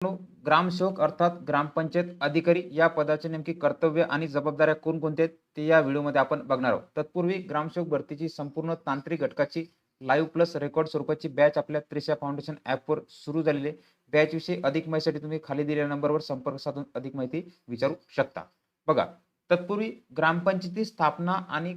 ग्रामसेवक अर्थात ग्रामपंचायत अधिकारी या पदाचे नेमकी कर्तव्य आणि जबाबदाऱ्या कोणकोणत्या आहेत ते या व्हिडिओमध्ये आपण बघणार आहोत. तत्पूर्वी ग्रामसेवक भरतीची संपूर्ण तांत्रिक घटकाची लाईव्ह प्लस रेकॉर्ड स्वरूपाची बॅच आपल्या त्रिशा फाउंडेशन ॲपवर सुरू झालेली आहे. बॅचविषयी अधिक माहितीसाठी तुम्ही खाली दिलेल्या नंबरवर संपर्क साधून अधिक माहिती विचारू शकता. बघा, तत्पूर्वी ग्रामपंचायती स्थापना आणि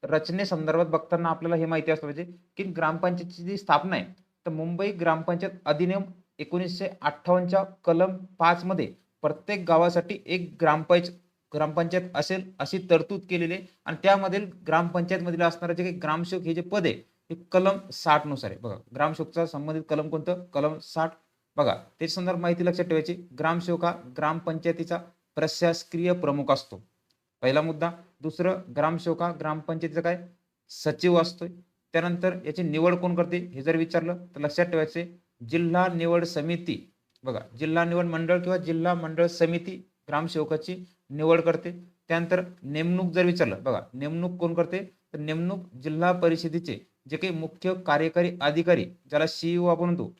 रचनेसंदर्भात बघताना आपल्याला हे माहिती असलं पाहिजे की ग्रामपंचायतीची जी स्थापना आहे तर मुंबई ग्रामपंचायत अधिनियम 1958च्या कलम 5 मध्ये प्रत्येक गावासाठी एक ग्रामपंचायत असेल अशी तरतूद केलेली आहे आणि त्यामधील ग्रामपंचायतमधील असणारे जे काही ग्रामसेवक हे जे पद आहे ते कलम 60 नुसार आहे. बघा, ग्रामसेवकचा संबंधित कलम कोणतं? कलम 60. बघा, त्याच्या संदर्भात माहिती लक्षात ठेवायची. ग्रामसेवक हा ग्रामपंचायतीचा प्रशासकीय प्रमुख असतो. पहिला मुद्दा. दुसरं, ग्रामसेवक हा ग्रामपंचायतीचा काय सचिव असतोय. त्यानंतर याची निवड कोण करते हे जर विचारलं तर लक्षात ठेवायचे जिल्हा निवड समिती. बघा, जिल्हा निवड मंडळ किंवा जिल्हा मंडळ समिती ग्रामसेवकाची निवड करते. त्यानंतर नेमणूक जर विचारलं, बघा नेमणूक कोण करते तर नेमणूक जिल्हा परिषदेचे जे काही मुख्य कार्यकारी अधिकारी ज्याला सीईओ आपण म्हणतो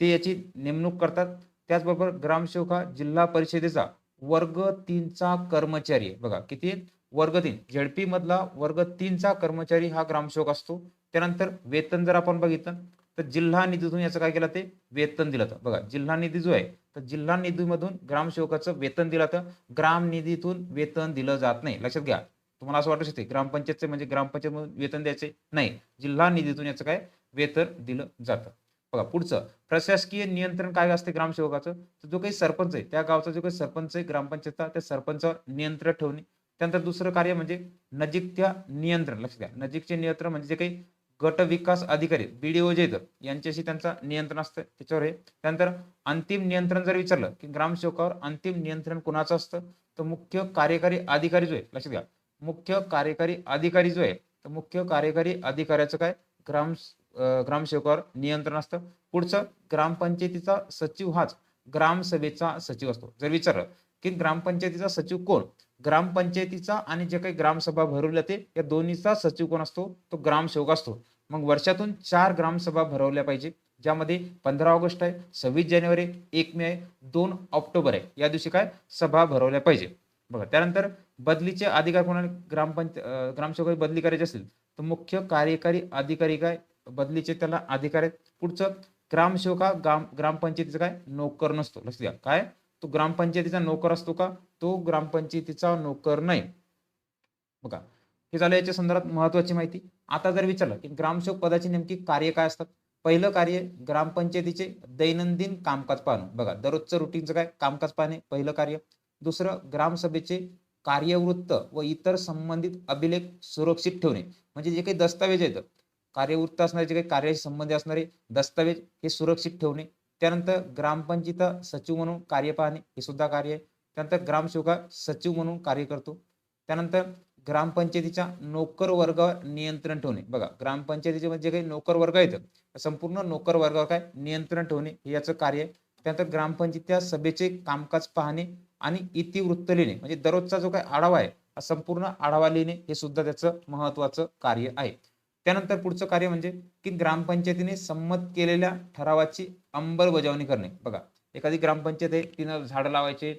ते याची नेमणूक करतात. त्याचबरोबर ग्रामसेवक हा जिल्हा परिषदेचा वर्ग 3 चा कर्मचारी आहे. बघा किती? वर्ग 3. झेडपी मधला वर्ग 3 चा कर्मचारी हा ग्रामसेवक असतो. त्यानंतर वेतन जर आपण बघितलं तर जिल्हा निधीतून याचं काय केलं ते वेतन दिलं जातं. बघा, जिल्हा निधी जो आहे तर जिल्हा निधीमधून ग्रामसेवकाचं वेतन दिलं जातं. ग्राम निधीतून वेतन दिलं जात नाही. लक्षात घ्या. तुम्हाला असं वाटू शकते ग्रामपंचायतचे म्हणजे ग्रामपंचायतमधून वेतन द्यायचे नाही, जिल्हा निधीतून याचं काय वेतन दिलं जातं. बघा पुढचं, प्रशासकीय नियंत्रण काय असते ग्रामसेवकाचं तर जो काही सरपंच आहे त्या गावचा जो काही सरपंच आहे ग्रामपंचायतचा त्या सरपंचावर नियंत्रण ठेवणे. त्यानंतर दुसरं कार्य म्हणजे नजीकच्या नियंत्रण. लक्षात घ्या, नजीकचे नियंत्रण म्हणजे जे काही गट विकास अधिकारी बीडीओ जे आहेत यांच्याशी त्यांचा नियंत्रण असतं त्याच्यावर आहे. त्यानंतर अंतिम नियंत्रण जर विचारलं की ग्रामसेवकावर अंतिम नियंत्रण कोणाचं असतं तर मुख्य कार्यकारी अधिकारी जो आहे. लक्षात घ्या, मुख्य कार्यकारी अधिकारी जो आहे तर मुख्य कार्यकारी अधिकाऱ्याचं काय ग्रामसेवकावर नियंत्रण असतं. पुढचं, ग्रामपंचायतीचा सचिव हाच ग्रामसभेचा सचिव असतो. जर विचारलं की ग्रामपंचायतीचा सचिव कोण, ग्रामपंचायतीचा आणि जे काही ग्रामसभा भरवल्या ते या दोन्हीचा सचिव कोण असतो तो ग्रामसेवक असतो. मग वर्षातून 4 ग्रामसभा भरवल्या पाहिजे, ज्यामध्ये 15 ऑगस्ट आहे, 26 जानेवारी, 1 मे आहे, 2 ऑक्टोबर आहे, या दिवशी काय सभा भरवल्या पाहिजे. बघा, त्यानंतर बदलीचे अधिकार कोणाला ग्रामसेवक बदली करायची असेल तर मुख्य कार्यकारी अधिकारी काय बदलीचे त्याला अधिकार आहेत. पुढचं, ग्रामसेवक हा ग्रामपंचायतीचा काय नोकर नसतो. लक्षात घ्या, काय तो ग्रामपंचायतीचा नोकर असतो का? तो ग्रामपंचायतीचा नोकर नाही. बघा, हे झालं याच्या संदर्भात महत्वाची माहिती. आता जर विचारलं की ग्रामसेवक पदाची नेमकी कार्य काय असतात. पहिलं कार्य ग्रामपंचायतीचे दैनंदिन कामकाज पाहणं. बघा, दररोजचं रुटीनचं काय कामकाज पाहणे पहिलं कार्य. दुसरं, ग्रामसभेचे कार्यवृत्त व इतर संबंधित अभिलेख सुरक्षित ठेवणे. म्हणजे जे काही दस्तावेज आहेत कार्यवृत्त असणारे जे काही कार्याशी संबंधित असणारे दस्तावेज हे सुरक्षित ठेवणे. त्यानंतर ग्रामपंचायत सचिव म्हणून कार्य पाहणे हे सुद्धा कार्य आहे. त्यानंतर ग्रामसेवक सचिव म्हणून कार्य करतो. त्यानंतर ग्रामपंचायतीच्या नोकर वर्गावर नियंत्रण ठेवणे. बघा, ग्रामपंचायतीचे म्हणजे काही नोकर वर्ग आहेत संपूर्ण नोकर वर्गावर काय नियंत्रण ठेवणे हे याचं कार्य आहे. त्यानंतर ग्रामपंचायत सभेचे कामकाज पाहणे आणि इतिवृत्त लिहिणे म्हणजे दररोजचा जो काही आढावा आहे संपूर्ण आढावा लिहिणे हे सुद्धा त्याचं महत्वाचं कार्य आहे. त्यानंतर पुढचं कार्य म्हणजे की ग्रामपंचायतीने संमत केलेल्या ठरावाची अंमलबजावणी करणे. बघा, एखादी ग्रामपंचायत आहे तिनं झाडं लावायचे,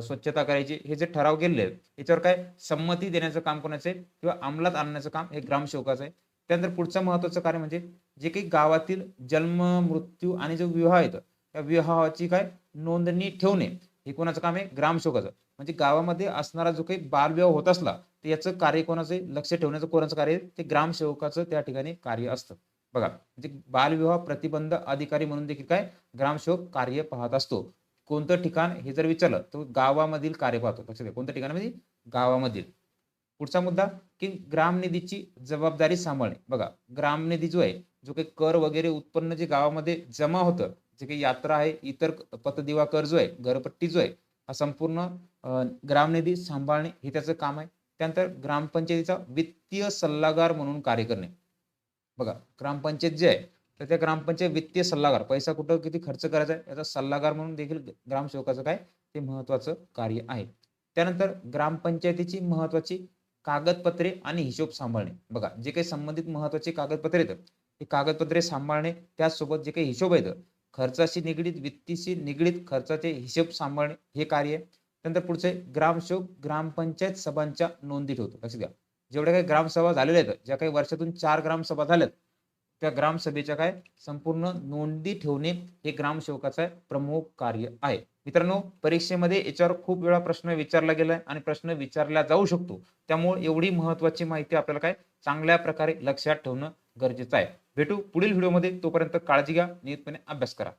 स्वच्छता करायची, हे जे ठराव केलेले आहेत याच्यावर काय संमती देण्याचं काम कोणाचं आहे किंवा अंमलात आणण्याचं काम हे ग्रामसेवकाचं आहे. त्यानंतर पुढचं महत्वाचं कार्य म्हणजे जे काही गावातील जन्म, मृत्यू आणि जो विवाह आहे त्या विवाहाची काय नोंदणी ठेवणे हे कोणाचं काम आहे ग्रामसेवकाचं. म्हणजे गावामध्ये असणारा जो काही बालविवाह होत असला तर याचं कार्य कोणाचं आहे लक्ष ठेवण्याचं कोणाचं कार्य आहे ते ग्रामसेवकाचं त्या ठिकाणी कार्य असतं. बघा, म्हणजे बालविवाह प्रतिबंध अधिकारी म्हणून देखील काय ग्रामसेवक कार्य पाहत असतो. कोणतं ठिकाण हे जर विचारलं तर गावामधील कार्य पाहतो. लक्षात घ्या, कोणत्या ठिकाणामध्ये गावामधील. पुढचा मुद्दा की ग्रामनिधीची जबाबदारी सांभाळणे. बघा, ग्रामनिधी जो आहे जो काही कर वगैरे उत्पन्न जे गावामध्ये जमा होतं, जे काही यात्रा आहे, इतर पतदिवा कर जो आहे, घरपट्टी जो आहे, हा संपूर्ण ग्रामनिधी सांभाळणे हे त्याचं काम आहे. त्यानंतर ग्रामपंचायतीचा वित्तीय सल्लागार म्हणून कार्य करणे. बघा, ग्रामपंचायत जे आहे तर त्या ग्रामपंचायत वित्तीय सल्लागार पैसा कुठं किती खर्च करायचा आहे याचा सल्लागार म्हणून देखील ग्रामसेवकाचं काय ते महत्वाचं कार्य आहे. त्यानंतर ग्रामपंचायतीची महत्वाची कागदपत्रे आणि हिशोब सांभाळणे. बघा, जे काही संबंधित महत्वाची कागदपत्रे आहेत हे कागदपत्रे सांभाळणे त्याचसोबत जे काही हिशोब आहेत खर्चाशी निगडीत, वित्तीशी निगडीत खर्चाचे हिशोब सांभाळणे हे कार्य आहे. त्यानंतर पुढचे ग्रामसेवक ग्रामपंचायत सभांच्या नोंदी ठेवतो. लक्षात घ्या. जेवढ्या काही ग्रामसभा झालेल्या आहेत, ज्या काही वर्षातून 4 ग्रामसभा झाल्यात, त्या ग्रामसभेच्या काय संपूर्ण नोंदी ठेवणे हे ग्रामसेवकाचं प्रमुख कार्य आहे. मित्रांनो, परीक्षेमध्ये याच्यावर खूप वेळा प्रश्न विचारला गेलाय आणि प्रश्न विचारला जाऊ शकतो. त्यामुळे एवढी महत्त्वाची माहिती आपल्याला काय चांगल्या प्रकारे लक्षात ठेवणं गरजेचं आहे. भेटू पुढील व्हिडिओमध्ये. तोपर्यंत काळजी घ्या, नियमितपणे अभ्यास करा.